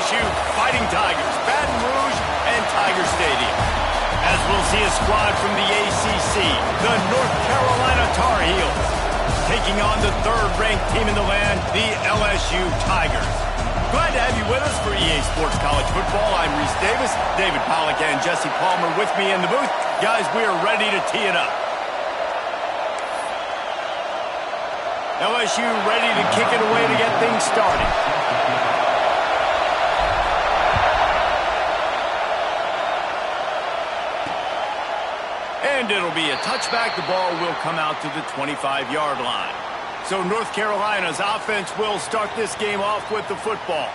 LSU Fighting Tigers, Baton Rouge and Tiger Stadium. As we'll see a squad from the ACC, the North Carolina Tar Heels, taking on the third-ranked team in the land, the LSU Tigers. Glad to have you with us for EA Sports College Football. I'm Reese Davis, David Pollack and Jesse Palmer with me in the booth. Guys, we are ready to tee it up. LSU ready to kick it away to get things started. And it'll be a touchback. The ball will come out to the 25-yard line. So North Carolina's offense will start this game off with the football.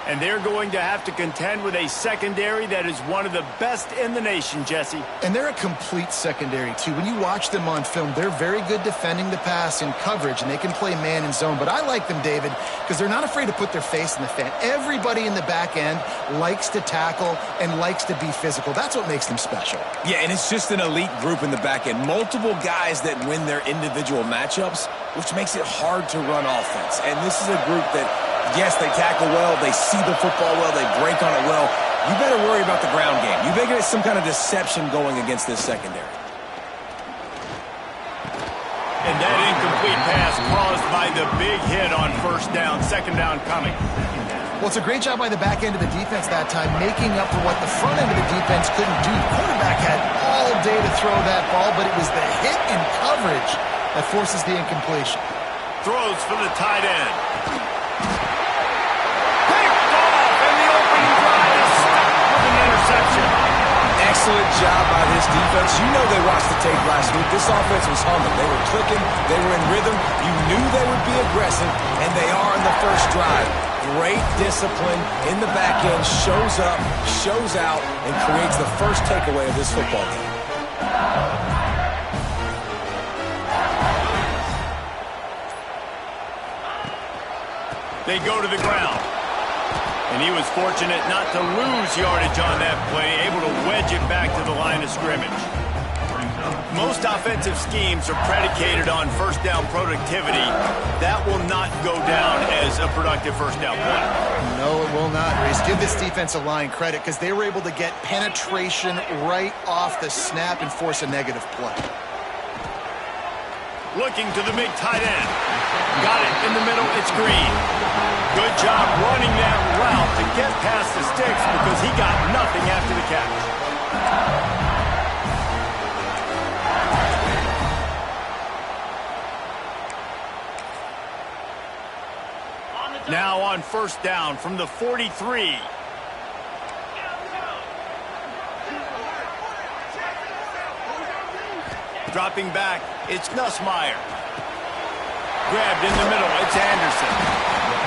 And they're going to have to contend with a secondary that is one of the best in the nation, Jesse. And they're a complete secondary, too. When you watch them on film, they're very good defending the pass in coverage, and they can play man and zone. But I like them, David, because they're not afraid to put their face in the fan. Everybody in the back end likes to tackle and likes to be physical. That's what makes them special. Yeah, and it's just an elite group in the back end. Multiple guys that win their individual matchups, which makes it hard to run offense. And this is a group that, yes, they tackle well, they see the football well, they break on it well. You better worry about the ground game. You better get some kind of deception going against this secondary. And that incomplete pass caused by the big hit on first down, second down coming. Well, it's a great job by the back end of the defense that time, making up for what the front end of the defense couldn't do. The quarterback had all day to throw that ball, but it was the hit in coverage that forces the incompletion. Throws for the tight end. Picked off, and the opening drive is stopped with an interception. Excellent job by this defense. You know they watched the tape last week. This offense was humming. They were clicking. They were in rhythm. You knew they would be aggressive, and they are in the first drive. Great discipline in the back end. Shows up, shows out, and creates the first takeaway of this football game. They go to the ground. And he was fortunate not to lose yardage on that play, able to wedge it back to the line of scrimmage. Most offensive schemes are predicated on first down productivity. That will not go down as a productive first down play. No, it will not, Reese. Give this defensive line credit because they were able to get penetration right off the snap and force a negative play. Looking to the big tight end. Got it in the middle. It's Green. Good job running that route to get past the sticks because he got nothing after the catch. Now on first down from the 43. Dropping back, it's Nussmeier. Grabbed in the middle, it's Anderson.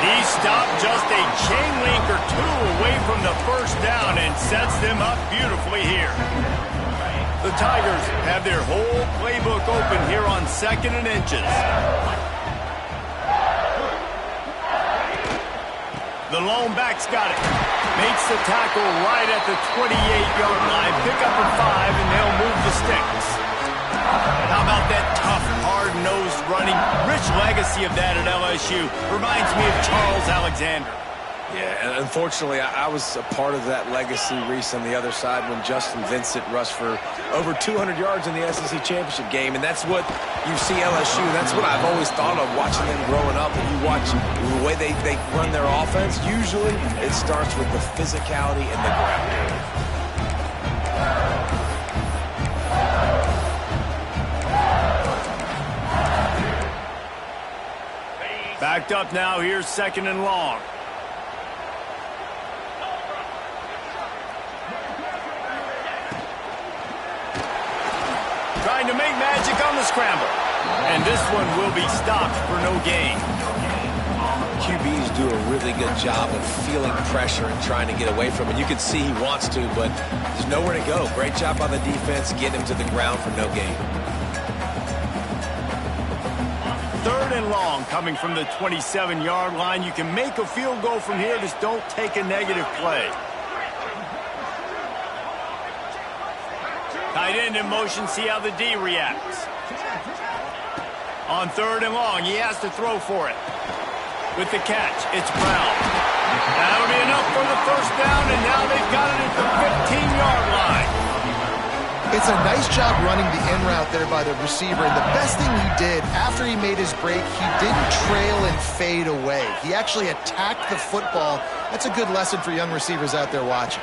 He stopped just a chain link or two away from the first down and sets them up beautifully here. The Tigers have their whole playbook open here on 2nd and inches. The lone back's got it. Makes the tackle right at the 28-yard line. Pick up a 5 and they'll move the sticks. How about that tough, hard-nosed running? Rich legacy of that at LSU. Reminds me of Charles Alexander. Yeah, and unfortunately, I was a part of that legacy, Reese, on the other side when Justin Vincent rushed for over 200 yards in the SEC Championship game, and that's what you see LSU. That's what I've always thought of watching them growing up. And you watch the way they run their offense, usually it starts with the physicality and the ground game. Backed up now, here's 2nd and long. Trying to make magic on the scramble. And this one will be stopped for no gain. QBs do a really good job of feeling pressure and trying to get away from it. You can see he wants to, but there's nowhere to go. Great job by the defense, getting him to the ground for no gain. 3rd and long coming from the 27-yard line. You can make a field goal from here, just don't take a negative play. Tight end in motion, see how the D reacts. On 3rd and long, he has to throw for it. With the catch, it's Brown. That'll be enough for the first down, and now they've got it at the 15-yard line. It's a nice job running the in route there by the receiver, and the best thing he did after he made his break, he didn't trail and fade away. He actually attacked the football. That's a good lesson for young receivers out there watching.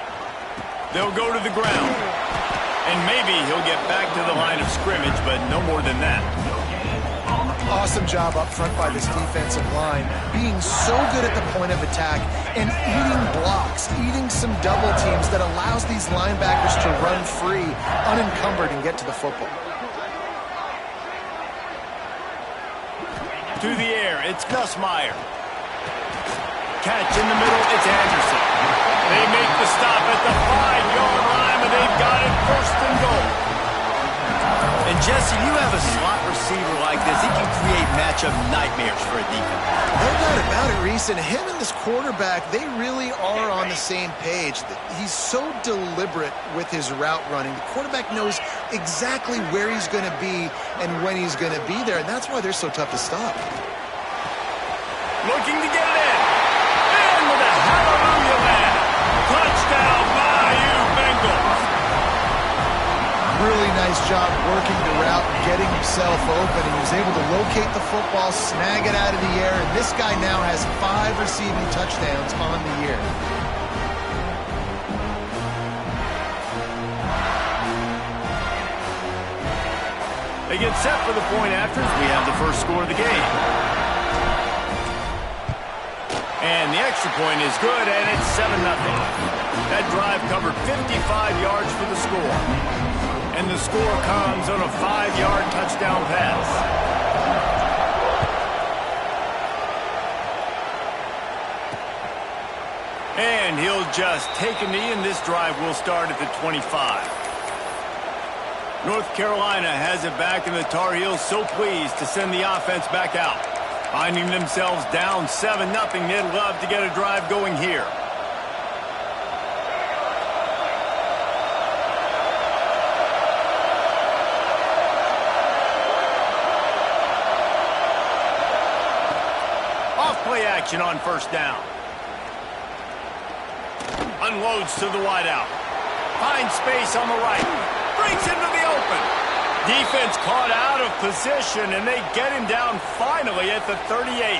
They'll go to the ground, and maybe he'll get back to the line of scrimmage, but no more than that. Awesome job up front by this defensive line, being so good at the point of attack and eating blocks, eating some double teams that allows these linebackers to run free, unencumbered, and get to the football. To the air, it's Gus Meyer. Catch in the middle, it's Anderson. They make the stop at the 5-yard line, but they've got it first and goal. And Jesse, you have a slot receiver like this, he can create matchup nightmares for a defense. No doubt about it, Reese. And him and this quarterback, they really are on the same page. He's so deliberate with his route running. The quarterback knows exactly where he's going to be and when he's going to be there, and that's why they're so tough to stop. Looking to get it in. And with a hallelujah land. Touchdown, BayouBengals. Really nice job working the route, getting himself open, and he was able to locate the football, snag it out of the air, and this guy now has 5 receiving touchdowns on the year. They get set for the point after as we have the first score of the game. And the extra point is good, and it's 7-0. That drive covered 55 yards for the score. And the score comes on a 5-yard touchdown pass. And he'll just take a knee, and this drive will start at the 25. North Carolina has it back, and the Tar Heels so pleased to send the offense back out. Finding themselves down 7-0, they'd love to get a drive going here. Play action on first down. Unloads to the wideout. Finds space on the right. Brings into the open. Defense caught out of position, and they get him down finally at the 38.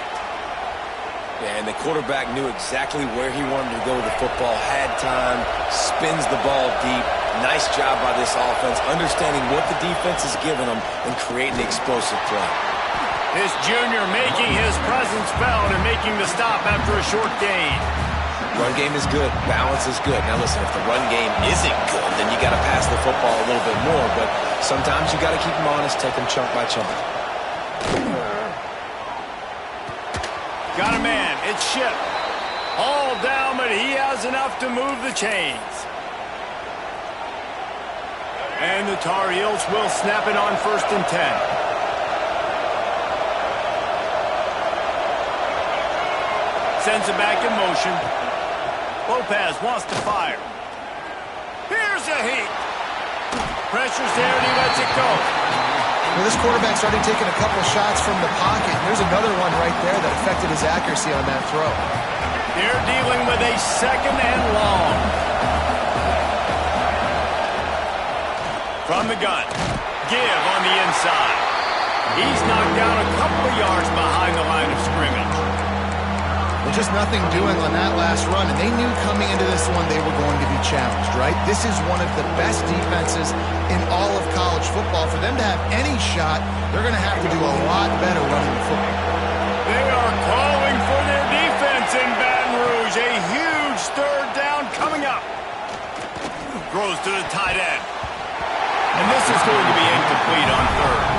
Yeah, and the quarterback knew exactly where he wanted to go with the football, had time, spins the ball deep. Nice job by this offense, understanding what the defense is giving them and creating the explosive play. This junior making his presence felt and making the stop after a short gain. Run game is good. Balance is good. Now listen, if the run game isn't good, then you got to pass the football a little bit more. But sometimes you got to keep them honest, take them chunk by chunk. Got a man. It's Ship. All down, but he has enough to move the chains. And the Tar Heels will snap it on 1st and 10. Sends it back in motion. Lopez wants to fire. Here's a heat. Pressure's there, and he lets it go. Well, this quarterback's already taken a couple shots from the pocket. There's another one right there that affected his accuracy on that throw. They're dealing with a 2nd and long. From the gun. Give on the inside. He's knocked down a couple of yards behind the line of scrimmage. Well, just nothing doing on that last run, and they knew coming into this one they were going to be challenged, right? This is one of the best defenses in all of college football. For them to have any shot, they're going to have to do a lot better running the football. They are calling for their defense in Baton Rouge. A huge 3rd down coming up. Throws to the tight end. And this is going to be incomplete on 3rd.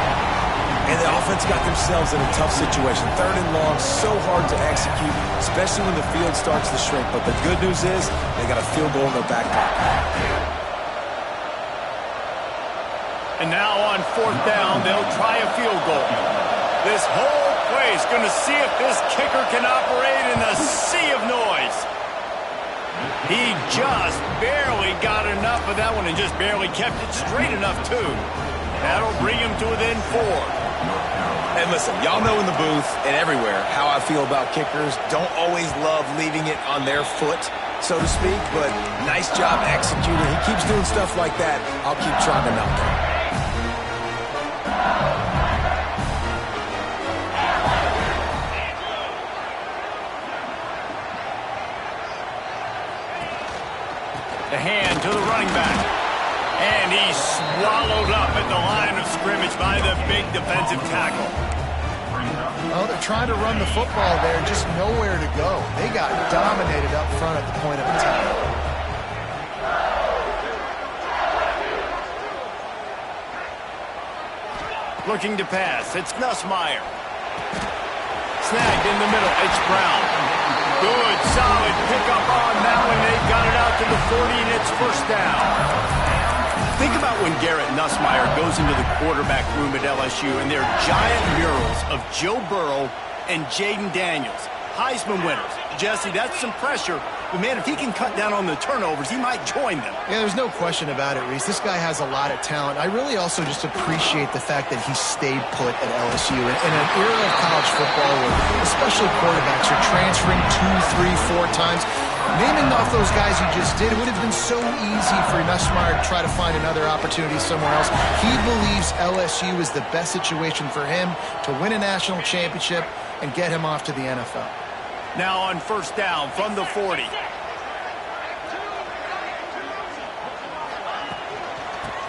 And the offense got themselves in a tough situation. 3rd and long, so hard to execute, especially when the field starts to shrink. But the good news is they got a field goal in their back pocket. And now on 4th down, they'll try a field goal. This whole place going to see if this kicker can operate in the sea of noise. He just barely got enough of that one and just barely kept it straight enough, too. That'll bring him to within 4. And listen, y'all know in the booth and everywhere how I feel about kickers. Don't always love leaving it on their foot. so to speak, but nice job executing. He keeps doing stuff like that. I'll keep trying to knock him. The hand to the running back. And he's swallowed up at the line of scrimmage by the big defensive tackle. Well, they're trying to run the football there, just nowhere to go. They got dominated up front at the point of attack. Looking to pass. It's Nussmeier. Snagged in the middle. It's Brown. Good, solid pickup on that one. They've got it out to the 40, and it's first down. Think about when Garrett Nussmeier goes into the quarterback room at LSU, and there are giant murals of Joe Burrow and Jaden Daniels, Heisman winners. Jesse, that's some pressure. But, man, if he can cut down on the turnovers, he might join them. Yeah, there's no question about it, Reese. This guy has a lot of talent. I really also just appreciate the fact that he stayed put at LSU. In an era of college football where especially quarterbacks are transferring 2, 3, 4 times, naming off those guys you just did, it would have been so easy for Nussmeier to try to find another opportunity somewhere else. He believes LSU is the best situation for him to win a national championship and get him off to the NFL. Now on first down from the 40.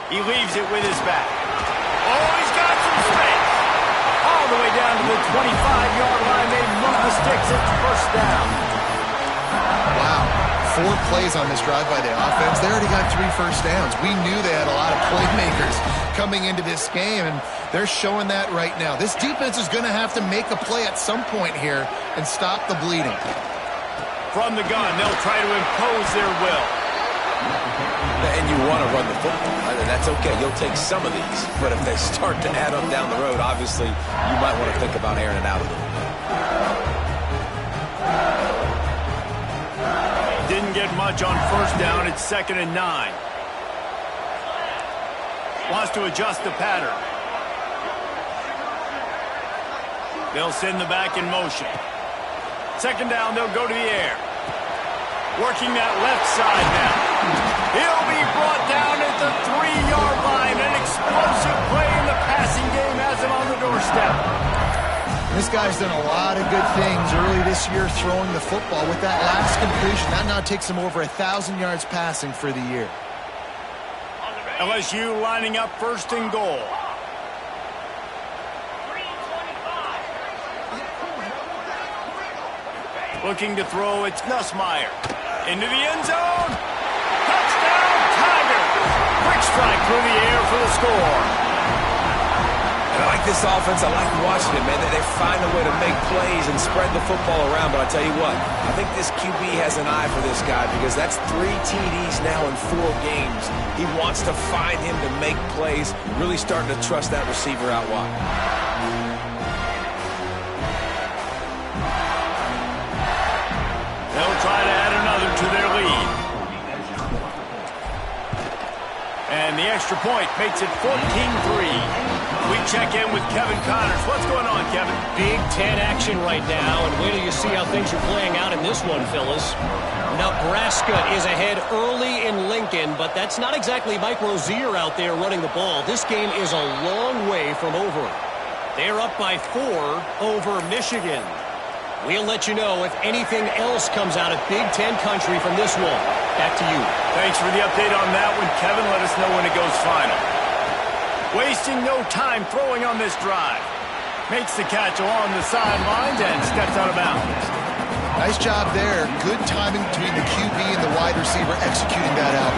He leaves it with his back. Oh, he's got some space. All the way down to the 25-yard line. They move the sticks. It's first down. Wow. 4 plays on this drive by the offense. They already got 3 first downs. We knew they had a lot of playmakers coming into this game, and they're showing that right now. This defense is going to have to make a play at some point here and stop the bleeding. From the gun, they'll try to impose their will. And you want to run the football, right? And that's okay. You'll take some of these. But if they start to add up down the road, obviously, you might want to think about airing it out a little bit. Didn't get much on first down. It's 2nd and 9. Wants to adjust the pattern. They'll send the back in motion. 2nd down, they'll go to the air. Working that left side now. He'll be brought down at the 3-yard line. An explosive play in the passing game has him on the doorstep. This guy's done a lot of good things early this year throwing the football. With that last completion, that now takes him over 1,000 yards passing for the year. LSU lining up 1st and goal. Looking to throw, it's Nussmeier. Into the end zone. Touchdown, Tigers. Quick strike through the air for the score. And I like this offense. I like watching it, man. They find a way to make plays and spread the football around. But I tell you what, I think this QB has an eye for this guy because that's 3 TDs now in 4 games. He wants to find him to make plays, really starting to trust that receiver out wide. They'll try to add another to their lead. And the extra point makes it 14-3. We check in with Kevin Connors. What's going on, Kevin? Big Ten action right now, and wait till you see how things are playing out in this one, fellas. Nebraska is ahead early in Lincoln, but that's not exactly Mike Rozier out there running the ball. This game is a long way from over. They're up by 4 over Michigan. We'll let you know if anything else comes out of Big Ten country from this one. Back to you. Thanks for the update on that one, Kevin. Let us know when it goes final. Wasting no time throwing on this drive. Makes the catch along the sidelines and steps out of bounds. Nice job there. Good timing between the QB and the wide receiver executing that out.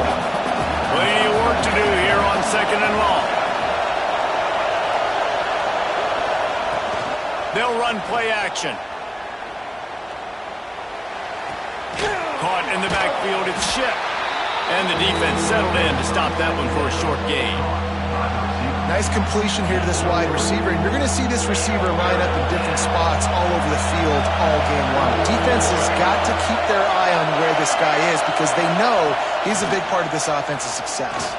Plenty of work to do here on 2nd and long. They'll run play action. Caught in the backfield, it's Ship. And the defense settled in to stop that one for a short gain. Nice completion here to this wide receiver, and you're going to see this receiver line up in different spots all over the field all game long. Defense has got to keep their eye on where this guy is because they know he's a big part of this offense's success.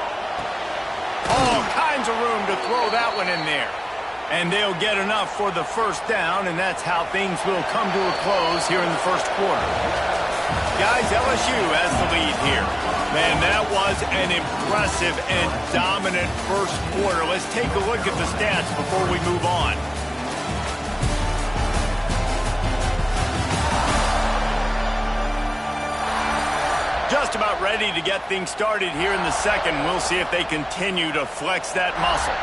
All kinds of room to throw that one in there. And they'll get enough for the first down, and that's how things will come to a close here in the first quarter. Guys, LSU has the lead here. Man, that was an impressive and dominant first quarter. Let's take a look at the stats before we move on. Just about ready to get things started here in the second. We'll see if they continue to flex that muscle.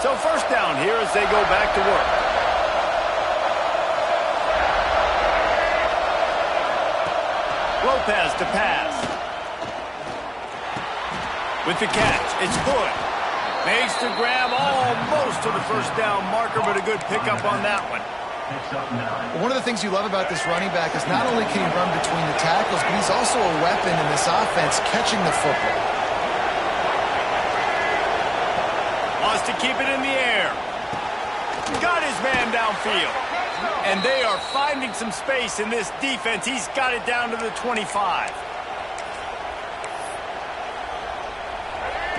So first down here as they go back to work. Lopez to pass. With the catch, it's Hood. Makes the grab almost to the first down marker, but a good pickup on that one. One of the things you love about this running back is not only can he run between the tackles, but he's also a weapon in this offense catching the football. Wants to keep it in the air. Got his man downfield. And they are finding some space in this defense. He's got it down to the 25.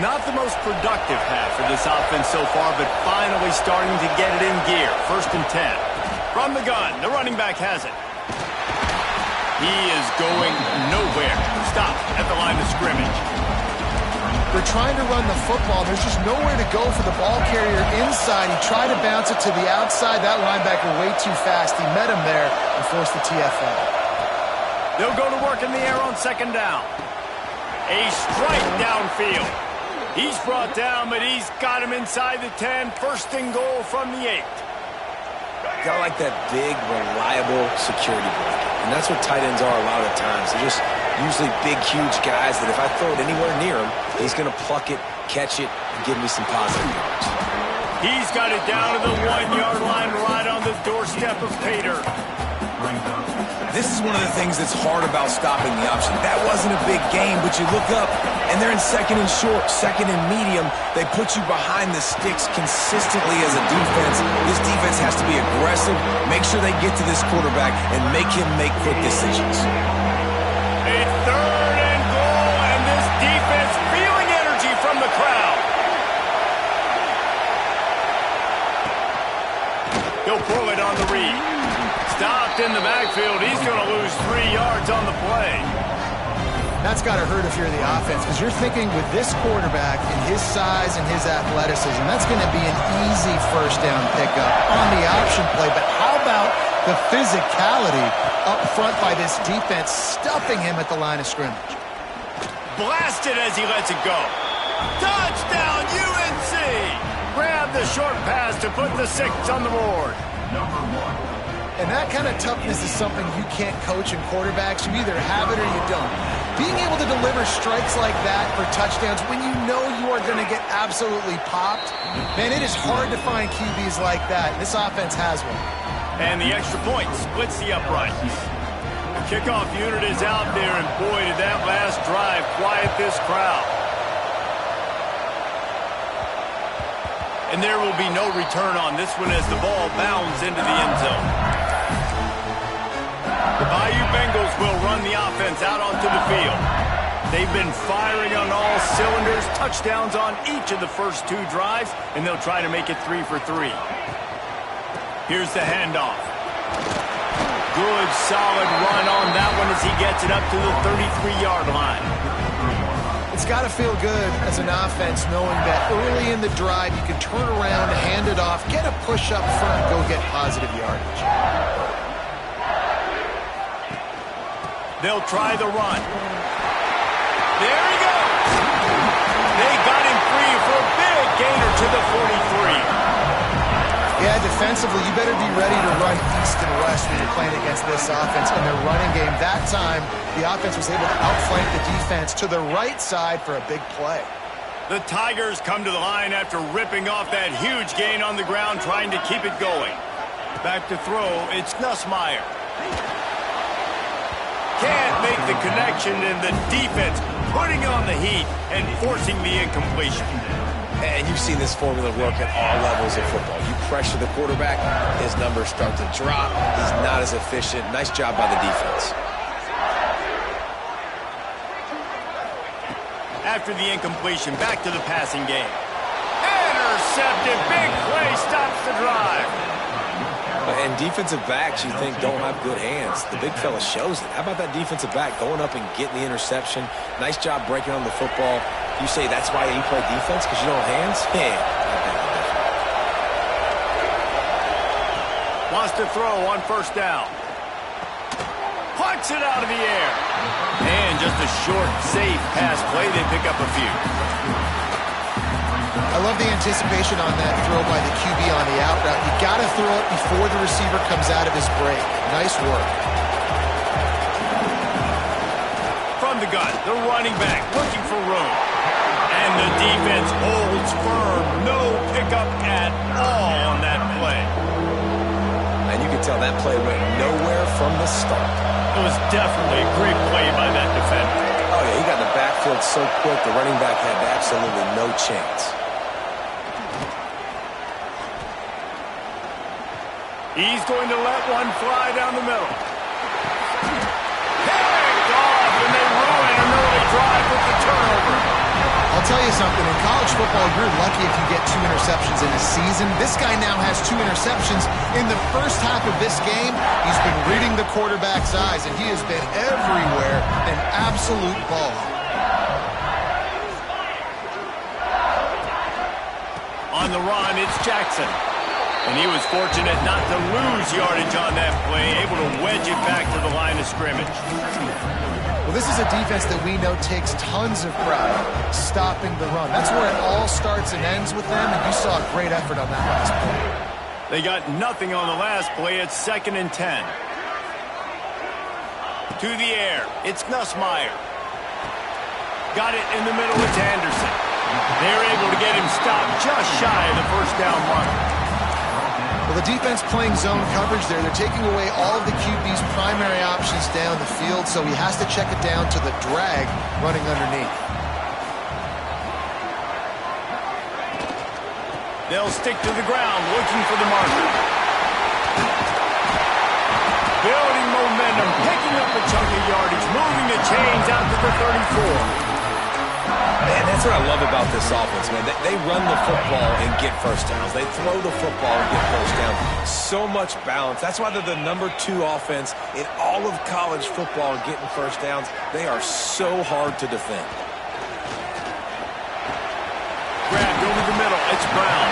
Not the most productive half for this offense so far, but finally starting to get it in gear. 1st and 10. From the gun, the running back has it. He is going nowhere. Stop at the line of scrimmage. They're trying to run the football. There's just nowhere to go for the ball carrier inside. He tried to bounce it to the outside. That linebacker way too fast. He met him there and forced the TFL. They'll go to work in the air on 2nd down. A strike downfield. He's brought down, but he's got him inside the 10. 1st and goal from the 8. Got like that big, reliable security blanket. And that's what tight ends are a lot of the times. They're just usually big, huge guys that if I throw it anywhere near him, he's going to pluck it, catch it, and give me some positive yards. He's got it down to the 1-yard line right on the doorstep of Pater. This is one of the things that's hard about stopping the option. That wasn't a big game, but you look up, and they're in 2nd and short, 2nd and medium. They put you behind the sticks consistently as a defense. This defense has to be aggressive, make sure they get to this quarterback, and make him make quick decisions. A 3rd and goal, and this defense feeling energy from the crowd. He'll pull it on the read. Stopped in the backfield. He's going to lose 3 yards on the play. That's got to hurt if you're the offense, because you're thinking with this quarterback and his size and his athleticism, that's going to be an easy 1st down pickup on the option play. But how about the physicality up front by this defense, stuffing him at the line of scrimmage? Blasted as he lets it go. Touchdown, UNC! Grab the short pass to put the 6 on the board. And that kind of toughness is something you can't coach in quarterbacks. You either have it or you don't. Being able to deliver strikes like that for touchdowns when you know you are going to get absolutely popped, man, it is hard to find QBs like that. This offense has one. And the extra point splits the uprights. The kickoff unit is out there, and boy, did that last drive quiet this crowd. And there will be no return on this one as the ball bounds into the end zone. The BayouBengals will run the offense out onto the field. They've been firing on all cylinders, touchdowns on each of the first 2 drives, and they'll try to make it 3 for 3. Here's the handoff. Good, solid run on that one as he gets it up to the 33-yard line. It's got to feel good as an offense knowing that early in the drive you can turn around, hand it off, get a push up front, go get positive yardage. They'll try the run. There he goes. They got him free for a big gainer to the 43. Yeah, defensively, you better be ready to run east and west when you're playing against this offense in their running game. That time, the offense was able to outflank the defense to the right side for a big play. The Tigers come to the line after ripping off that huge gain on the ground, trying to keep it going. Back to throw, it's Nussmeier. Can't make the connection, and the defense putting on the heat and forcing the incompletion. And you've seen this formula work at all levels of football. You pressure the quarterback, his numbers start to drop. He's not as efficient. Nice job by the defense. After the incompletion, back to the passing game. Intercepted. Big play stops the drive. And defensive backs, you think, don't have good hands. The big fella shows it. How about that defensive back going up and getting the interception? Nice job breaking on the football. You say that's why you play defense, because you don't have hands? Yeah. Wants to throw on first down. Punts it out of the air. And just a short, safe pass play. They pick up a few. I love the anticipation on that throw by the QB on the out route. You got to throw it before the receiver comes out of his break. Nice work. From the gun, the running back looking for room. And the defense holds firm. No pickup at all on that play. And you can tell that play went nowhere from the start. It was definitely a great play by that defender. Oh, yeah, he got in the backfield so quick, the running back had absolutely no chance. He's going to let one fly down the middle. Picked off, and they ruin an early drive with the turnover. I'll tell you something. In college football, you're lucky if you get 2 interceptions in a season. This guy now has 2 interceptions. In the first half of this game, he's been reading the quarterback's eyes, and he has been everywhere, an absolute ball. On the run, it's Jackson. And he was fortunate not to lose yardage on that play, able to wedge it back to the line of scrimmage. Well, this is a defense that we know takes tons of pride stopping the run. That's where it all starts and ends with them, and you saw a great effort on that last play. They got nothing on the last play. It's 2nd and 10. To the air. It's Nussmeier. Got it in the middle. It's Anderson. They're able to get him stopped just shy of the first down mark. Well, the defense playing zone coverage there. They're taking away all of the QB's primary options down the field, so he has to check it down to the drag running underneath. They'll stick to the ground, looking for the marker. Building momentum, picking up a chunk of yardage, moving the chains out to the 34. Man, that's what I love about this offense, man. They run the football and get first downs. They throw the football and get first downs. So much balance. That's why they're the #2 offense in all of college football getting first downs. They are so hard to defend. Grabbed over the middle. It's Brown.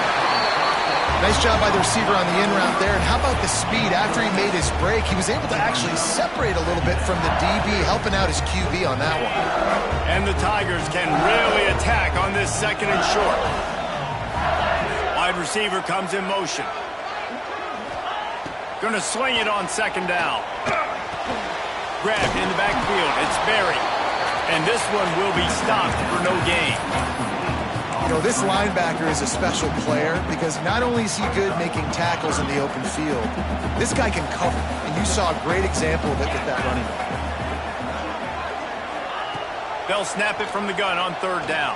Nice job by the receiver on the in route there. And how about the speed? After he made his break, he was able to actually separate a little bit from the DB, helping out his QB on that one. And the Tigers can really attack on this 2nd and short. Wide receiver comes in motion. Going to swing it on 2nd down. Grabbed in the backfield. It's Berry. And this one will be stopped for no gain. You know, this linebacker is a special player because not only is he good making tackles in the open field, this guy can cover. And you saw a great example of it with that running back. They'll snap it from the gun on 3rd down.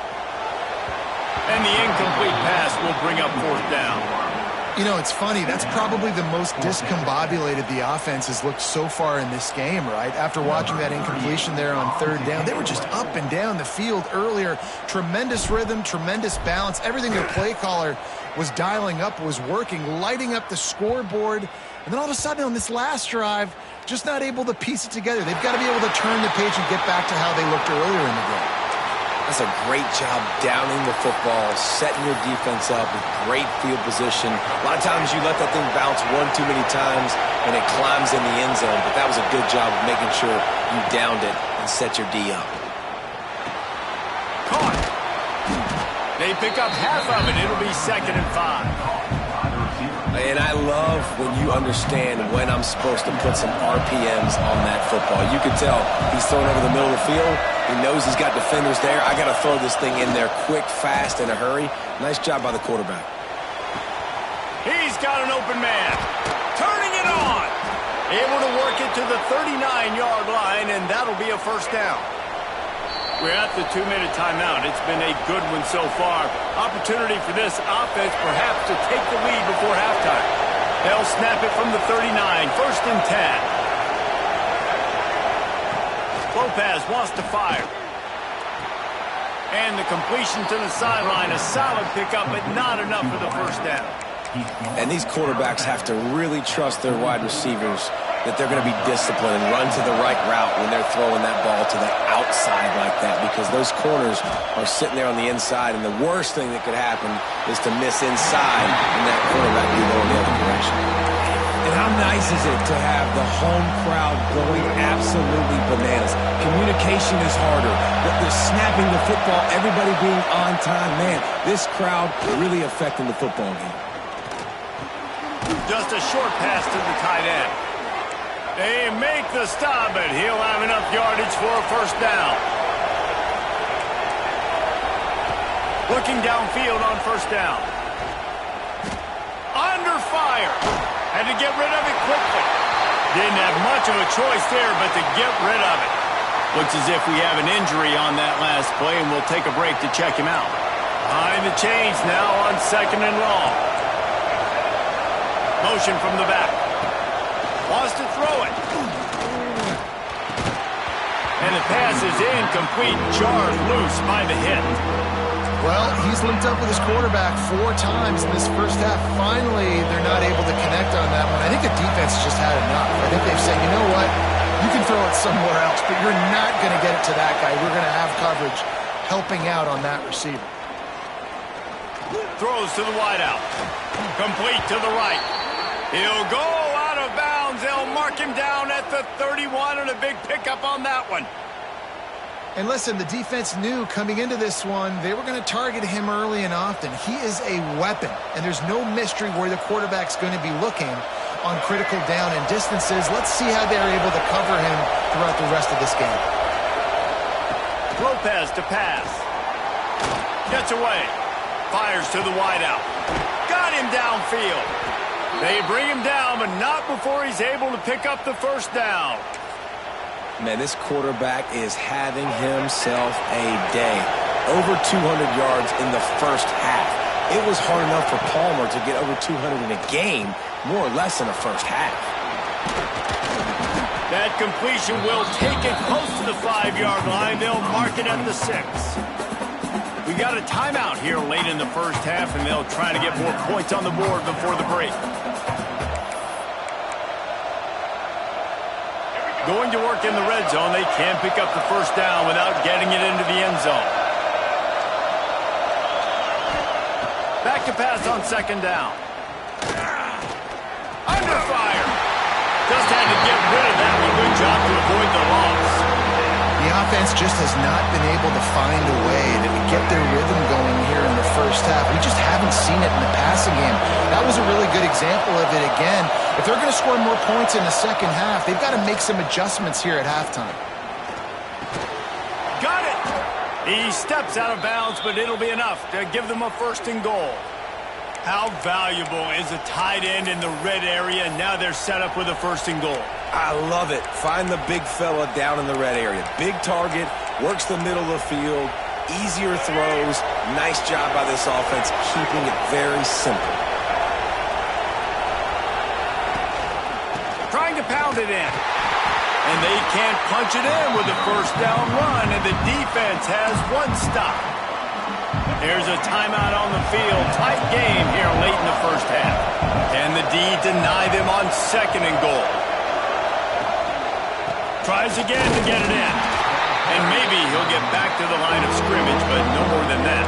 And the incomplete pass will bring up 4th down. You know, it's funny. That's probably the most discombobulated the offense has looked so far in this game, right? After watching that incompletion there on 3rd down, they were just up and down the field earlier. Tremendous rhythm, tremendous balance. Everything their play caller was dialing up was working, lighting up the scoreboard. And then all of a sudden on this last drive, just not able to piece it together. They've got to be able to turn the page and get back to how they looked earlier in the game. That's a great job downing the football, setting your defense up with great field position. A lot of times you let that thing bounce one too many times and it climbs in the end zone, but that was a good job of making sure you downed it and set your D up. Caught. They pick up half of it. It'll be 2nd and 5. And I love when you understand when I'm supposed to put some RPMs on that football. You can tell he's throwing over the middle of the field. He knows he's got defenders there. I got to throw this thing in there quick, fast, in a hurry. Nice job by the quarterback. He's got an open man. Turning it on. Able to work it to the 39-yard line, and that'll be a 1st down. We're at the 2-minute timeout. It's been a good one so far. Opportunity for this offense perhaps to take the lead before halftime. They'll snap it from the 39. 1st and 10. Lopez wants to fire. And the completion to the sideline. A solid pickup, but not enough for the 1st down. And these quarterbacks have to really trust their wide receivers that they're going to be disciplined and run to the right route when they're throwing that ball to the outside like that, because those corners are sitting there on the inside, and the worst thing that could happen is to miss inside and that quarterback be going the other direction. And how nice is it to have the home crowd going absolutely bananas? Communication is harder. They're snapping the football, everybody being on time. Man, this crowd really affecting the football game. Just a short pass to the tight end. They make the stop, but he'll have enough yardage for a first down. Looking downfield on first down. Under fire. Had to get rid of it quickly. Didn't have much of a choice there, but to get rid of it. Looks as if we have an injury on that last play, and we'll take a break to check him out. Behind the chains now on 2nd and long. Motion from the back. Wants to throw it. And the pass is incomplete. Jarred loose by the hit. Well, he's linked up with his quarterback 4 times in this first half. Finally, they're not able to connect on that one. I think the defense just had enough. I think they've said, you know what? You can throw it somewhere else, but you're not going to get it to that guy. We're going to have coverage helping out on that receiver. Throws to the wideout. Complete to the right. He'll go out of bounds. They'll mark him down at the 31, and a big pickup on that one. And listen, the defense knew coming into this one, they were going to target him early and often. He is a weapon, and there's no mystery where the quarterback's going to be looking on critical down and distances. Let's see how they're able to cover him throughout the rest of this game. Lopez to pass. Gets away. Fires to the wideout. Got him downfield. They bring him down, but not before he's able to pick up the first down. Man, this quarterback is having himself a day. Over 200 yards in the first half. It was hard enough for Palmer to get over 200 in a game, more or less in the first half. That completion will take it close to the 5-yard line. They'll mark it at the 6. We got a timeout here late in the first half, and they'll try to get more points on the board before the break. Going to work in the red zone. They can't pick up the first down without getting it into the end zone. Back to pass on 2nd down. Under fire. Just had to get rid of that one. Good job to avoid the loss. The offense just has not been able to find a way to get their rhythm going here in the first half. We just haven't seen it in the passing game. That was a really good example of it again. If they're going to score more points in the second half, they've got to make some adjustments here at halftime. Got it. He steps out of bounds, but it'll be enough to give them a 1st and goal. How valuable is a tight end in the red area? Now they're set up with a 1st and goal. I love it. Find the big fella down in the red area. Big target, works the middle of the field, easier throws. Nice job by this offense, keeping it very simple. Trying to pound it in. And they can't punch it in with a 1st down run, and the defense has 1 stop. There's a timeout on the field. Tight game here late in the first half. Can the D deny them on 2nd and goal? Tries again to get it in. And maybe he'll get back to the line of scrimmage, but no more than that.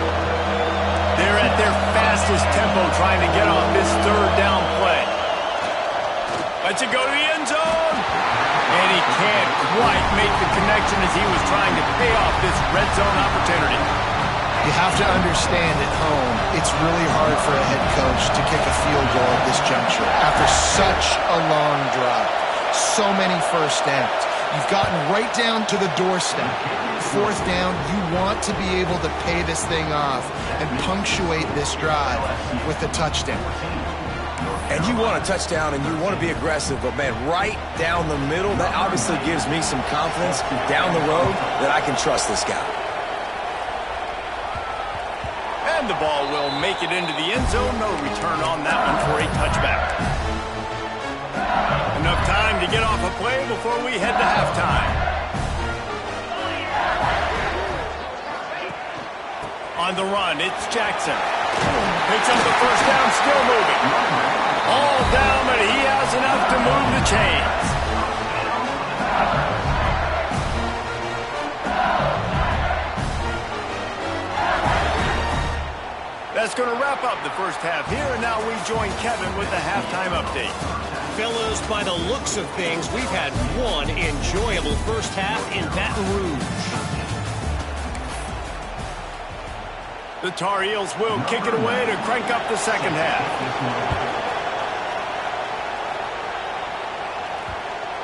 They're at their fastest tempo trying to get off this 3rd down play. Lets it go to the end zone. And he can't quite make the connection as he was trying to pay off this red zone opportunity. You have to understand at home, it's really hard for a head coach to kick a field goal at this juncture after such a long drive. So many first downs. You've gotten right down to the doorstep. 4th down, you want to be able to pay this thing off and punctuate this drive with a touchdown. And you want a touchdown and you want to be aggressive, but man, right down the middle, that obviously gives me some confidence down the road that I can trust this guy. And the ball will make it into the end zone. No return on that one for a touchback. Enough time to get off a play before we head to halftime. On the run, it's Jackson. picks up the first down, still moving. All down, but he has enough to move the chains. That's going to wrap up the first half here, and now we join Kevin with the halftime update. Fellas, by the looks of things, we've had one enjoyable first half in Baton Rouge. The Tar Heels will kick it away to crank up the second half.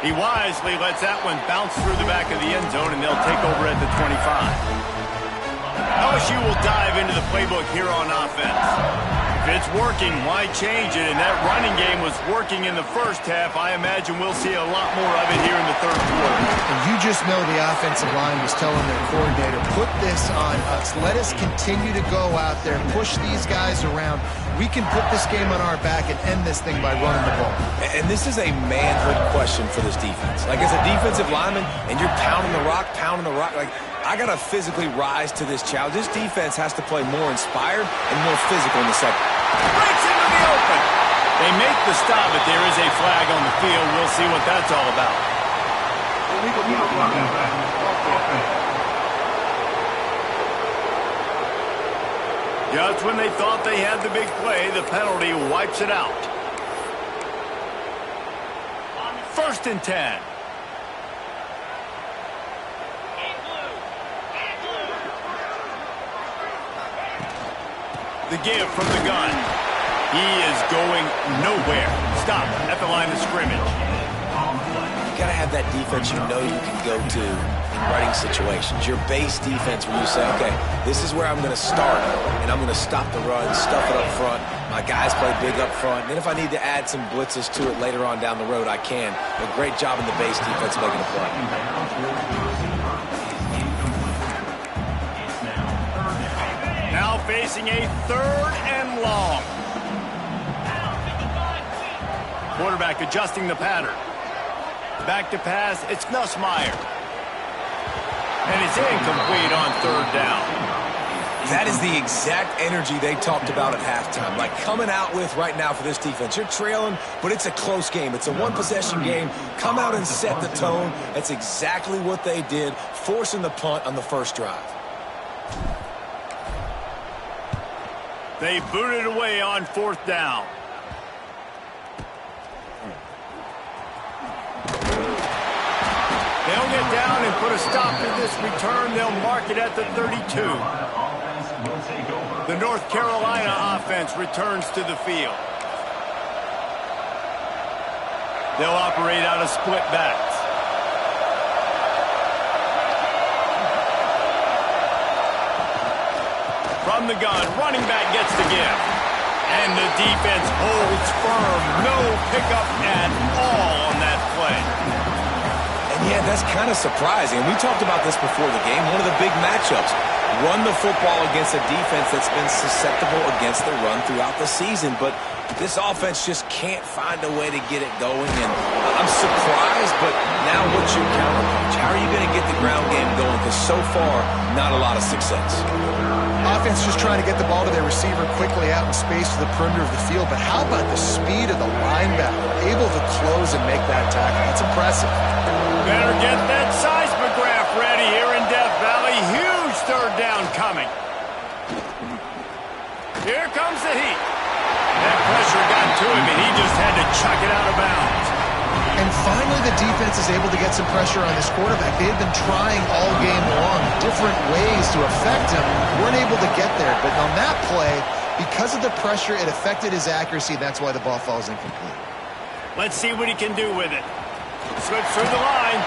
He wisely lets that one bounce through the back of the end zone, and they'll take over at the 25. LSU will dive into the playbook here on offense. If it's working, why change it? And that running game was working in the first half. I imagine we'll see a lot more of it here in the third quarter. And you just know the offensive line was telling their coordinator, put this on us. Let us continue to go out there, push these guys around. We can put this game on our back and end this thing by running the ball. And this is a manhood question for this defense. Like, as a defensive lineman, and you're pounding the rock, like, I got to physically rise to this challenge. This defense has to play more inspired and more physical in the second. Breaks into the open. They make the stop, but there is a flag on the field. We'll see what that's all about. Just when they thought they had the big play, the penalty wipes it out. 1st and 10. The give from the gun. He is going nowhere. Stop at the line of scrimmage. You got to have that defense you know you can go to in running situations. Your base defense where you say, okay, this is where I'm going to start, and I'm going to stop the run, stuff it up front. My guys play big up front. Then if I need to add some blitzes to it later on down the road, I can. A great job in the base defense making a play. Now facing a 3rd and long. Quarterback adjusting the pattern. Back to pass, it's Nussmeier. And it's incomplete on 3rd down. That is the exact energy they talked about at halftime. Like coming out with right now for this defense. You're trailing, but it's a close game. It's a one-possession game. Come out and set the tone. That's exactly what they did, forcing the punt on the first drive. They booted away on 4th down. They'll get down and put a stop to this return. They'll mark it at the 32. The North Carolina offense returns to the field. They'll operate out of split backs. From the gun, running back gets the give. And the defense holds firm. No pickup at all on that play. And yeah, that's kind of surprising. And we talked about this before the game. One of the big matchups. Run the football against a defense that's been susceptible against the run throughout the season. But this offense just can't find a way to get it going. And I'm surprised, but now what's your counterpunch? How are you going to get the ground game going? Because so far, not a lot of success. Offense just trying to get the ball to their receiver quickly out in space to the perimeter of the field. But how about the speed of the linebacker? Able to close and make that tackle. That's impressive. Better get that seismograph ready here in Death Valley. Huge 3rd down coming. Here comes the heat. That pressure got to him, and he just had to chuck it out of bounds. And finally, the defense is able to get some pressure on this quarterback. They've been trying all game long, different ways to affect him. Weren't able to get there. But on that play, because of the pressure, it affected his accuracy. That's why the ball falls incomplete. Let's see what he can do with it. Slips through the line.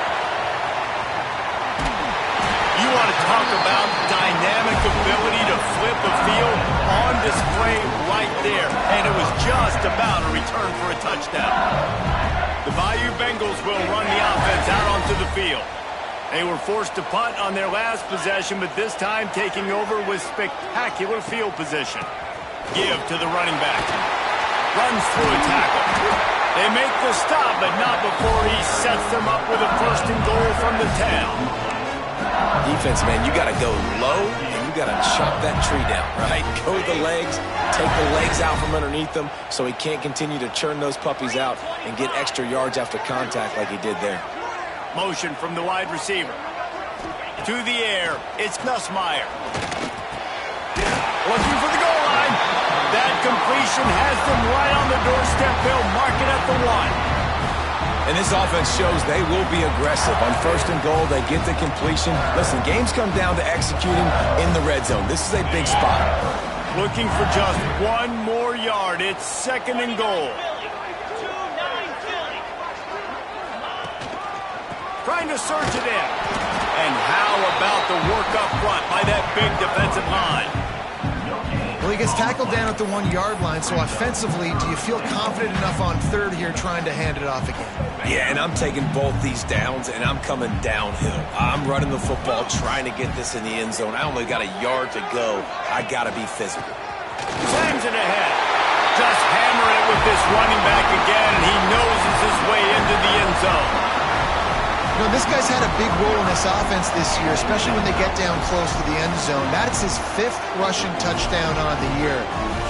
You want to talk about dynamic ability to flip the field on display right there. And it was just about a return for a touchdown. The BayouBengals will run the offense out onto the field. They were forced to punt on their last possession, but this time taking over with spectacular field position. Give to the running back. Runs through a tackle. They make the stop, but not before he sets them up with a 1st and goal from the 10. Defense, man, you got to go low, and you got to chop that tree down, right? Go the legs, take the legs out from underneath them so he can't continue to churn those puppies out and get extra yards after contact like he did there. Motion from the wide receiver. To the air, it's Nussmeier. Looking for the goal line. That completion has them right on the doorstep. They'll mark it at the 1. And this offense shows they will be aggressive. On 1st and goal, they get the completion. Listen, games come down to executing in the red zone. This is a big spot. Looking for just 1 more yard. It's 2nd and goal. Trying to surge it in. And how about the work up front by that big defensive line? Well, he gets tackled down at the 1-yard line, so offensively, do you feel confident enough on 3rd here trying to hand it off again? Yeah, and I'm taking both these downs, and I'm coming downhill. I'm running the football, trying to get this in the end zone. I only got a yard to go. I got to be physical. Slams it ahead. Just hammer it with this running back again, and he noses his way into the end zone. You know, this guy's had a big role in this offense this year, especially when they get down close to the end zone. That's his 5th rushing touchdown on the year.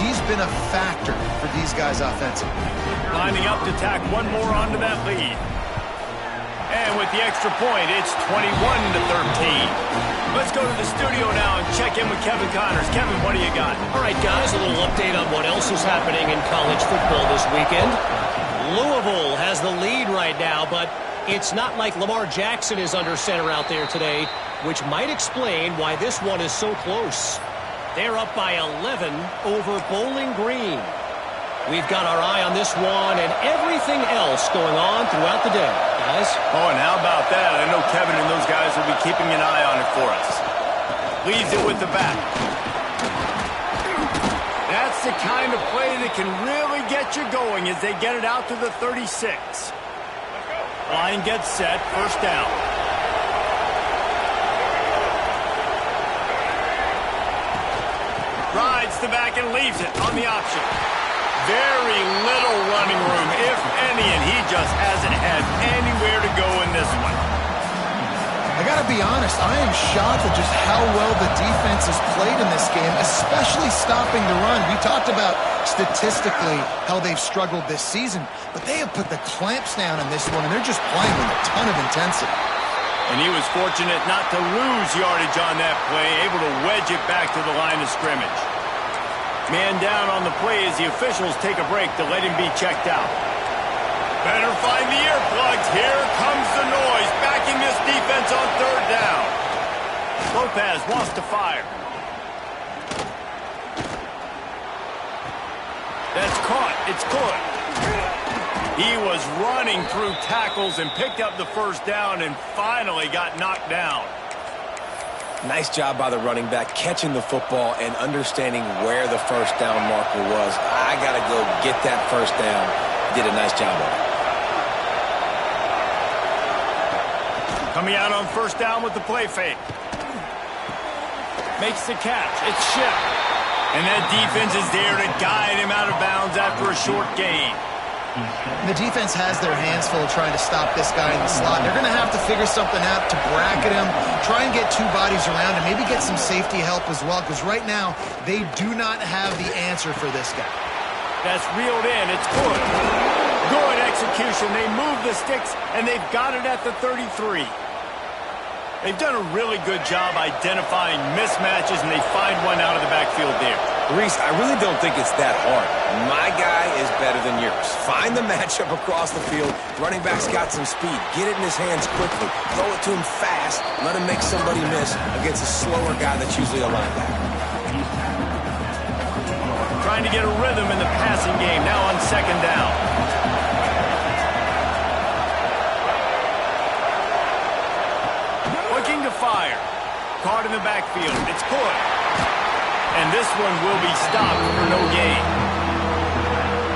He's been a factor for these guys offensively. Lining up to tack 1 more onto that lead. And with the extra point, it's 21-13. Let's go to the studio now and check in with Kevin Connors. Kevin, what do you got? All right, guys, a little update on what else is happening in college football this weekend. Louisville has the lead right now, but it's not like Lamar Jackson is under center out there today, which might explain why this one is so close. They're up by 11 over Bowling Green. We've got our eye on this one and everything else going on throughout the day, guys. Oh, and how about that? I know Kevin and those guys will be keeping an eye on it for us. Leaves it with the back. That's the kind of play that can really get you going as they get it out to the 36. Line gets set, 1st down. Rides the back and leaves it on the option. Very little running room, if any, and he just hasn't had anywhere to go in this one. I got to be honest, I am shocked at just how well the defense has played in this game, especially stopping the run. We talked about statistically how they've struggled this season, but they have put the clamps down in this one, and they're just playing with a ton of intensity. And he was fortunate not to lose yardage on that play, able to wedge it back to the line of scrimmage. Man down on the play as the officials take a break to let him be checked out. Better find the earplugs. Here comes the noise, backing this defense on 3rd down. Lopez wants to fire. That's caught. It's good. He was running through tackles and picked up the 1st down and finally got knocked down. Nice job by the running back, catching the football and understanding where the 1st down marker was. I got to go get that 1st down. Did a nice job of it. Coming out on 1st down with the play fake. Makes the catch. It's Shipp. And that defense is there to guide him out of bounds after a short gain. The defense has their hands full trying to stop this guy in the slot. They're going to have to figure something out to bracket him, try and get 2 bodies around him, maybe get some safety help as well, because right now they do not have the answer for this guy. That's reeled in. It's good. Good execution. They move the sticks, and they've got it at the 33. They've done a really good job identifying mismatches, and they find one out of the backfield there. Reese, I really don't think it's that hard. My guy is better than yours. Find the matchup across the field. Running back's got some speed. Get it in his hands quickly. Throw it to him fast. Let him make somebody miss against a slower guy that's usually a linebacker. Trying to get a rhythm in the passing game now on 2nd down. Looking to fire. Caught in the backfield. It's good. And this one will be stopped for no gain.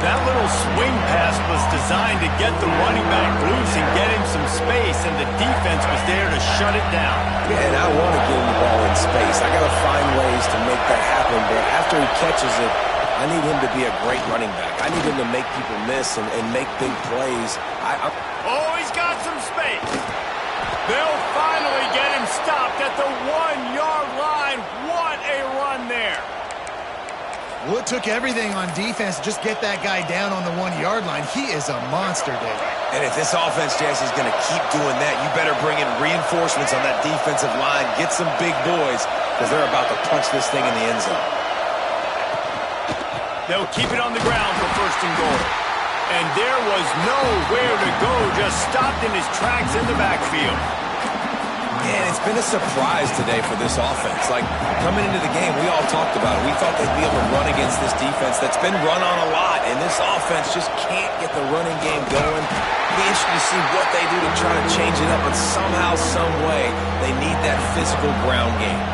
That little swing pass was designed to get the running back loose and get him some space, and the defense was there to shut it down. Yeah, and I want to get him the ball in space. I got to find ways to make that happen, but after he catches it, I need him to be a great running back. I need him to make people miss and make big plays. Oh, he's got some space. They'll finally get him stopped at at the 1-yard line. What a run there. Well, it took everything on defense to just get that guy down on the 1-yard line. He is a monster, David. And if this offense, Jesse, is going to keep doing that, you better bring in reinforcements on that defensive line. Get some big boys, because they're about to punch this thing in the end zone. They'll keep it on the ground for 1st and goal. And there was nowhere to go, just stopped in his tracks in the backfield. And it's been a surprise today for this offense. Like, coming into the game, we all talked about it. We thought they'd be able to run against this defense that's been run on a lot, and this offense just can't get the running game going. It'll be interesting to see what they do to try to change it up, but somehow, some way, they need that physical ground game.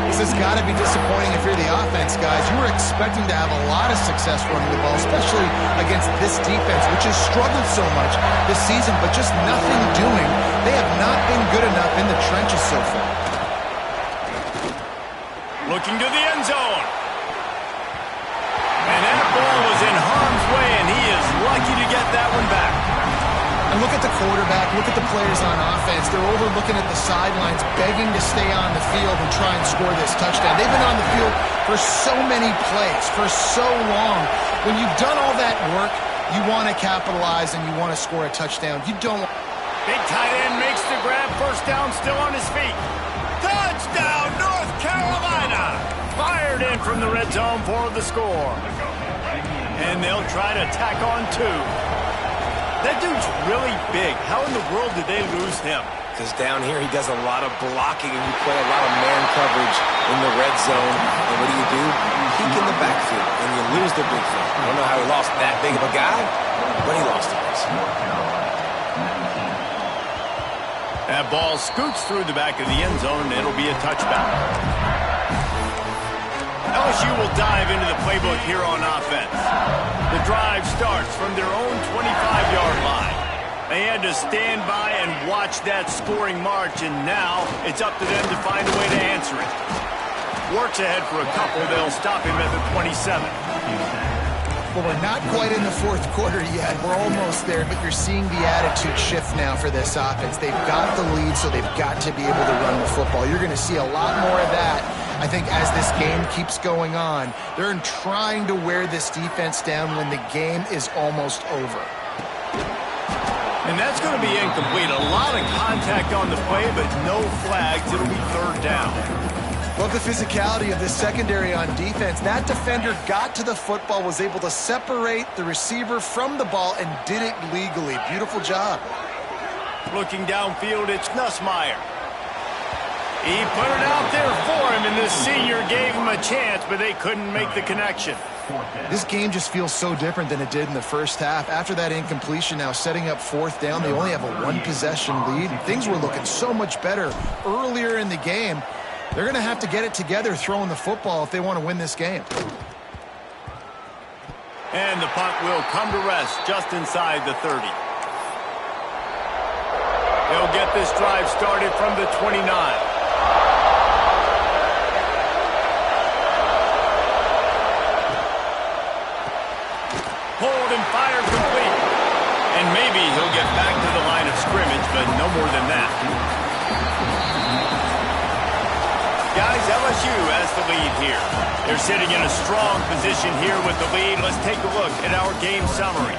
This has got to be disappointing if you're the offense, guys. You were expecting to have a lot of success running the ball, especially against this defense, which has struggled so much this season, but just nothing doing. They have not been good enough in the trenches so far. Looking to the end zone. And that ball was in harm's way, and he is lucky to get that one back. And look at the quarterback, look at the players on offense. They're overlooking at the sidelines, begging to stay on the field and try and score this touchdown. They've been on the field for so many plays, for so long. When you've done all that work, you want to capitalize and you want to score a touchdown. You don't. Big tight end makes the grab, 1st down, still on his feet. Touchdown, North Carolina! Fired in from the red zone for the score. And they'll try to tack on 2. That dude's really big. How in the world did they lose him? Because down here he does a lot of blocking and you play a lot of man coverage in the red zone. And what do? You peek in the backfield and you lose the big thing. I don't know how he lost that big of a guy, but he lost it. That ball scoots through the back of the end zone, and it'll be a touchback. LSU will dive into the playbook here on offense. The drive starts from their own 25-yard line. They had to stand by and watch that scoring march, and now it's up to them to find a way to answer it. Works ahead for a couple. They'll stop him at the 27. Well, we're not quite in the 4th quarter yet. We're almost there, but you're seeing the attitude shift now for this offense. They've got the lead, so they've got to be able to run the football. You're going to see a lot more of that, I think, as this game keeps going on. They're trying to wear this defense down when the game is almost over. And that's going to be incomplete. A lot of contact on the play, but no flags. It'll be 3rd down. Love the physicality of this secondary on defense. That defender got to the football, was able to separate the receiver from the ball, and did it legally. Beautiful job. Looking downfield, it's Nussmeier. He put it out there for him, and this senior gave him a chance, but they couldn't make the connection. This game just feels so different than it did in the first half. After that incompletion, now setting up 4th down, they only have a 1-possession lead. Things were looking so much better earlier in the game. They're going to have to get it together throwing the football if they want to win this game. And the punt will come to rest just inside the 30. They'll get this drive started from the 29. Hold and fire complete. And maybe he'll get back to the line of scrimmage, but no more than that. Guys, LSU has the lead here. They're sitting in a strong position here with the lead. Let's take a look at our game summary.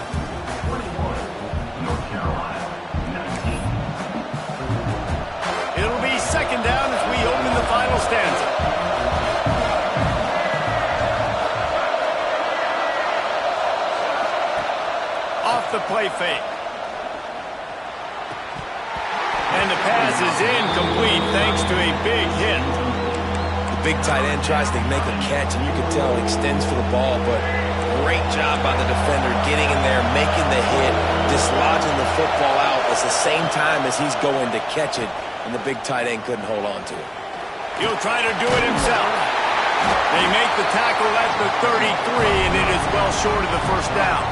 It'll be 2nd down as we open the final stanza. Off the play fake. And the pass is incomplete thanks to a big hit. The big tight end tries to make a catch, and you can tell he extends for the ball, but great job by the defender getting in there, making the hit, dislodging the football out at the same time as he's going to catch it, and the big tight end couldn't hold on to it. He'll try to do it himself. They make the tackle at the 33, and it is well short of the 1st down.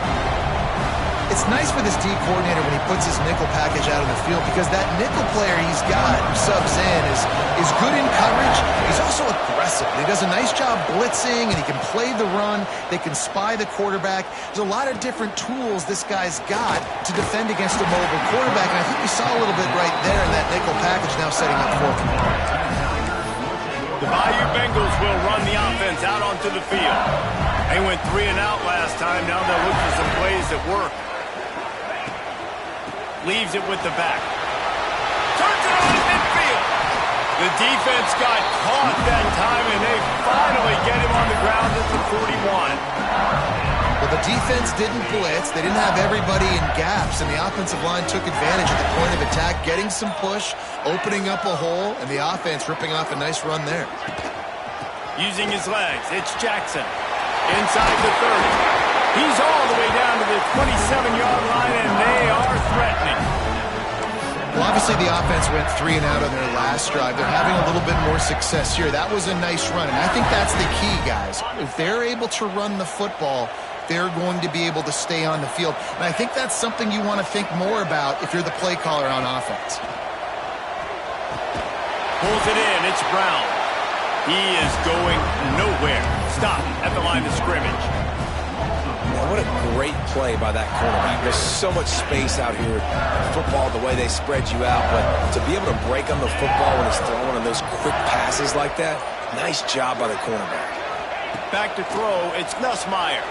It's nice for this D coordinator when he puts his nickel package out on the field because that nickel player he's got who subs in is good in coverage. He's also aggressive. He does a nice job blitzing, and he can play the run. They can spy the quarterback. There's a lot of different tools this guy's got to defend against a mobile quarterback, and I think we saw a little bit right there in that nickel package now setting up for him. The BayouBengals will run the offense out onto the field. They went 3 and out last time. Now they'll look for some plays that work. Leaves it with the back. Turns it on midfield. The defense got caught that time, and they finally get him on the ground at the 41. Well, the defense didn't blitz. They didn't have everybody in gaps, and the offensive line took advantage at the point of attack, getting some push, opening up a hole, and the offense ripping off a nice run there. Using his legs, it's Jackson. Inside the 30. He's all the way down to the 27-yard line, and they are threatening. Well, obviously the offense went 3 and out on their last drive. They're having a little bit more success here. That was a nice run, and I think that's the key, guys. If they're able to run the football, they're going to be able to stay on the field. And I think that's something you want to think more about if you're the play caller on offense. Pulls it in. It's Brown. He is going nowhere. Stop at the line of scrimmage. What a great play by that cornerback. There's so much space out here in football, the way they spread you out. But to be able to break on the football when it's thrown on those quick passes like that, nice job by the cornerback. Back to throw. It's Nussmeier.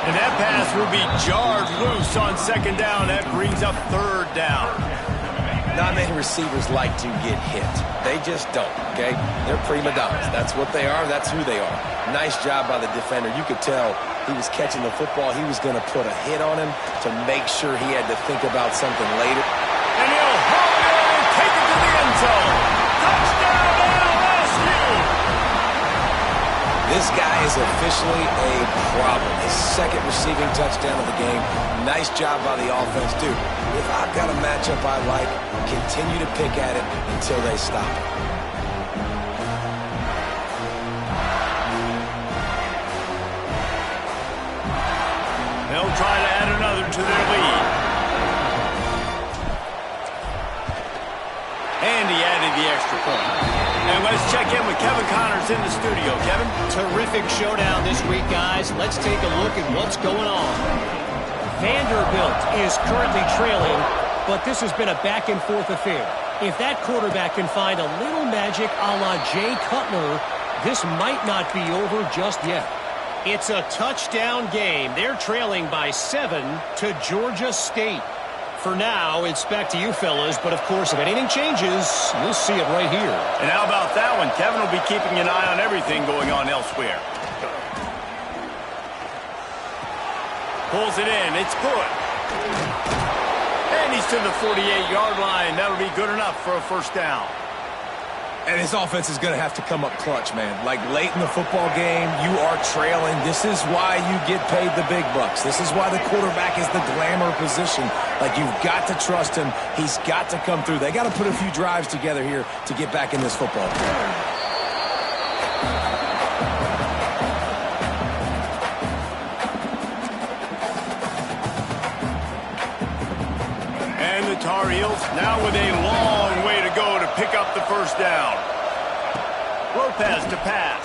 And that pass will be jarred loose on second down. That brings up third down. Not many receivers like to get hit. They just don't, okay? They're prima donnas. That's what they are. That's who they are. Nice job by the defender. You could tell he was catching the football. He was going to put a hit on him to make sure he had to think about something later. And he'll hold it and take it to the end zone. Touchdown, LSU! This guy is officially a problem. His second receiving touchdown of the game. Nice job by the offense, dude. If I've got a matchup I like, continue to pick at it until they stop it. They'll try to add another to their lead. And he added the extra point. And let's check in with Kevin Connors in the studio. Kevin? Terrific showdown this week, guys. Let's take a look at what's going on. Vanderbilt is currently trailing, but this has been a back-and-forth affair. If that quarterback can find a little magic a la Jay Cutler, this might not be over just yet. It's a touchdown game. They're trailing by 7 to Georgia State. For now, it's back to you fellas, but of course, if anything changes, you'll see it right here. And how about that one? Kevin will be keeping an eye on everything going on elsewhere. Pulls it in. It's good. And he's to the 48-yard line. That'll be good enough for a first down. And his offense is going to have to come up clutch, man. Like late in the football game, you are trailing. This is why you get paid the big bucks. This is why the quarterback is the glamour position. Like, you've got to trust him. He's got to come through. They got to put a few drives together here to get back in this football game. Tar Heels now with a long way to go to pick up the first down. Lopez to pass.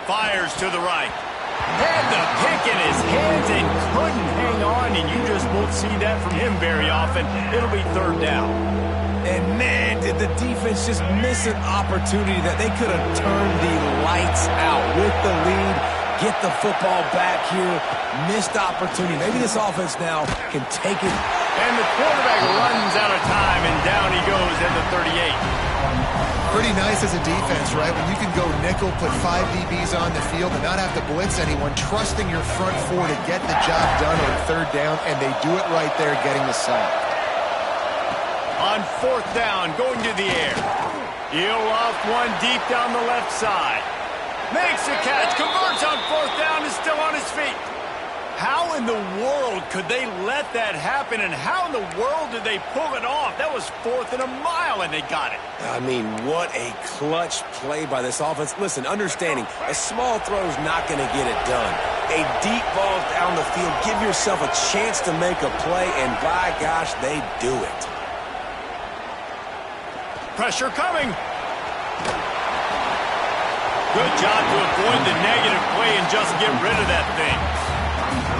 Fires to the right. Had the pick in his hands and couldn't hang on, and you just won't see that from him very often. It'll be third down. And man, did the defense just miss an opportunity that they could have turned the lights out with the lead. Get the football back here. Missed opportunity. Maybe this offense now can take it. And the quarterback runs out of time, and down he goes at the 38. Pretty nice as a defense, right? When you can go nickel, put 5 DBs on the field and not have to blitz anyone, trusting your front four to get the job done on third down, and they do it right there, getting the sack. On fourth down, going to the air. He'll off one deep down the left side. Makes a catch, converts on fourth down, is still on his feet. How in the world could they let that happen, and how in the world did they pull it off? That was 4th and a mile, and they got it. I mean, what a clutch play by this offense. Listen, understanding, a small throw is not going to get it done. A deep ball down the field, give yourself a chance to make a play, and by gosh, they do it. Pressure coming. Good job to avoid the negative play and just get rid of that thing.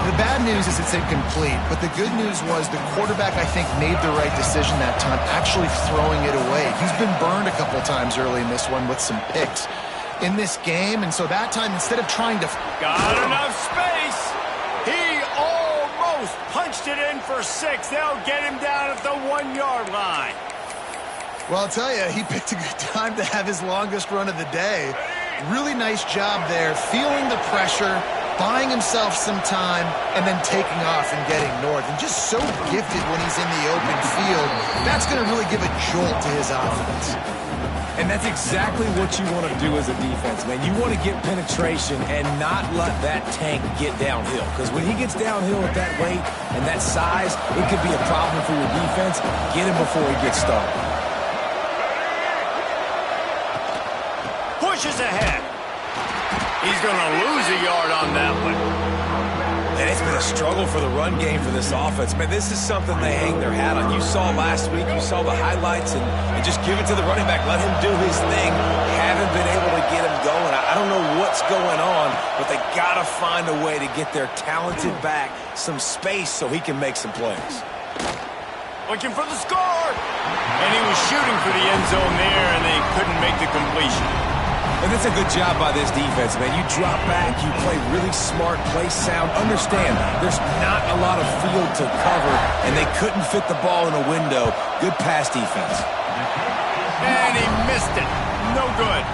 The bad news is it's incomplete, but the good news was the quarterback, I think, made the right decision that time, actually throwing it away. He's been burned a couple times early in this one with some picks in this game, and so that time, instead of trying to... Got enough space. He almost punched it in for 6. They'll get him down at the 1-yard line. Well, I'll tell you, he picked a good time to have his longest run of the day. Really nice job there, feeling the pressure, buying himself some time, and then taking off and getting north. And just so gifted when he's in the open field. That's going to really give a jolt to his offense. And that's exactly what you want to do as a defense, man. You want to get penetration and not let that tank get downhill. Because when he gets downhill at that weight and that size, it could be a problem for your defense. Get him before he gets started. Pushes ahead. He's going to lose a yard on that one. And it's been a struggle for the run game for this offense. Man, this is something they hang their hat on. You saw last week, you saw the highlights, and just give it to the running back. Let him do his thing. Haven't been able to get him going. I don't know what's going on, but they got to find a way to get their talented back some space so he can make some plays. Looking for the score. And he was shooting for the end zone there, and they couldn't make the completion. And that's a good job by this defense, man. You drop back, you play really smart, play sound. Understand, there's not a lot of field to cover, and they couldn't fit the ball in a window. Good pass defense. And he missed it. No good.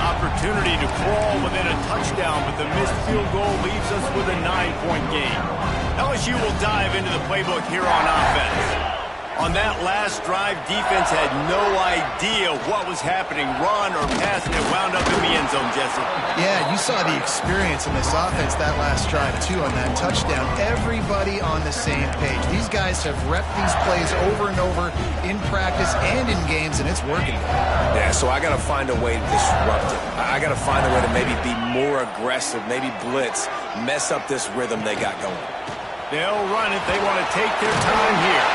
Opportunity to crawl within a touchdown, but the missed field goal leaves us with a 9-point game. LSU will dive into the playbook here on offense. On that last drive, defense had no idea what was happening, run or pass, and it wound up in the end zone, Jesse. Yeah, you saw the experience in this offense that last drive, too, on that touchdown. Everybody on the same page. These guys have repped these plays over and over in practice and in games, and it's working. Yeah, so I got to find a way to disrupt it. I got to find a way to maybe be more aggressive, maybe blitz, mess up this rhythm they got going. They'll run it. They want to take their time here.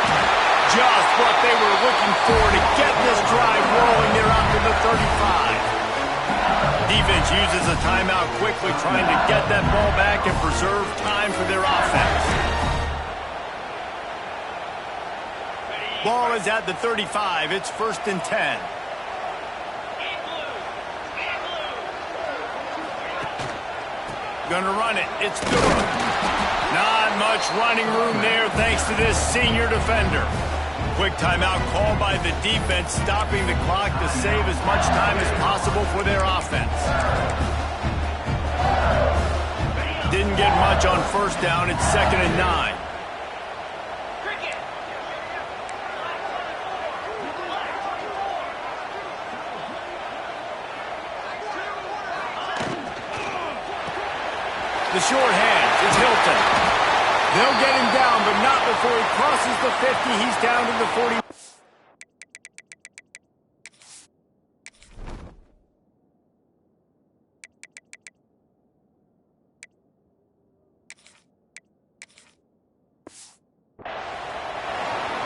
Just what they were looking for to get this drive rolling. They're out to the 35. Defense uses a timeout quickly, trying to get that ball back and preserve time for their offense. Ball is at the 35. It's 1st and 10. Gonna run it. It's good. Not much running room there thanks to this senior defender. Quick timeout called by the defense, stopping the clock to save as much time as possible for their offense. Didn't get much on 1st down. It's 2nd and 9. The short hands. It's Hilton. They'll get him down, but not before he crosses the 50. He's down to the 40.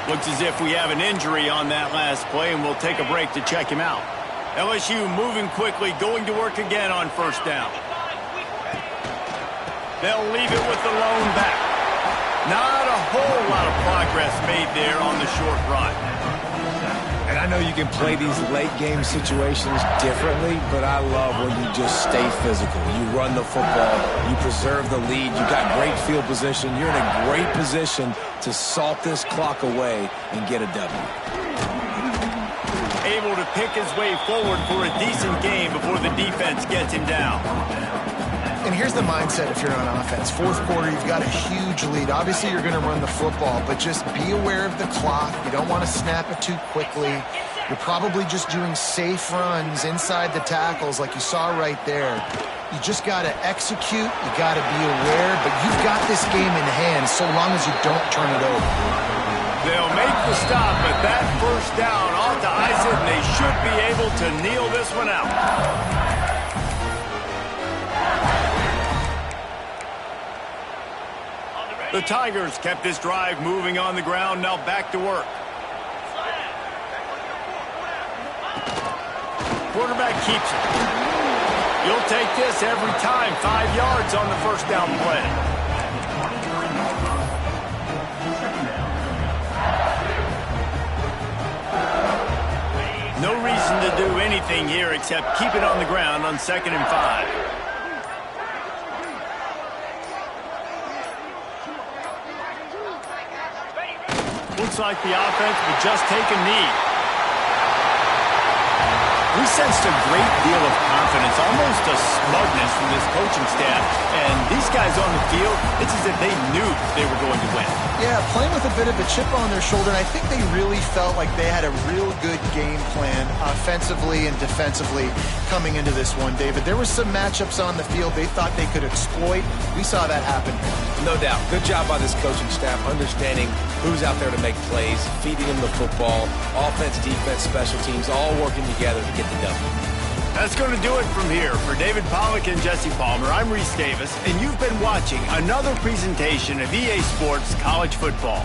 Looks as if we have an injury on that last play, and we'll take a break to check him out. LSU moving quickly, going to work again on 1st down. They'll leave it with the lone back. Not a whole lot of progress made there on the short run. And I know you can play these late game situations differently, but I love when you just stay physical. You run the football, you preserve the lead, you got great field position. You're in a great position to salt this clock away and get a W. Able to pick his way forward for a decent game before the defense gets him down. And here's the mindset if you're on offense. 4th quarter, you've got a huge lead. Obviously, you're going to run the football, but just be aware of the clock. You don't want to snap it too quickly. You're probably just doing safe runs inside the tackles like you saw right there. You just got to execute. You got to be aware, but you've got this game in hand so long as you don't turn it over. They'll make the stop, but that first down ought to ice it, and they should be able to kneel this one out. The Tigers kept this drive moving on the ground, now back to work. Quarterback keeps it. You'll take this every time. 5 yards on the first down play. No reason to do anything here except keep it on the ground on 2nd and 5. Looks like the offense will just take a knee. We sensed a great deal of confidence, almost a smugness from this coaching staff. And these guys on the field, it's as if they knew they were going to win. Yeah, playing with a bit of a chip on their shoulder, and I think they really felt like they had a real good game plan offensively and defensively coming into this one, David. There were some matchups on the field they thought they could exploit. We saw that happen. No doubt. Good job by this coaching staff, understanding who's out there to make plays, feeding them the football, offense, defense, special teams, all working together to get the W. That's going to do it from here. For David Pollack and Jesse Palmer, I'm Reese Davis, and you've been watching another presentation of EA Sports College Football.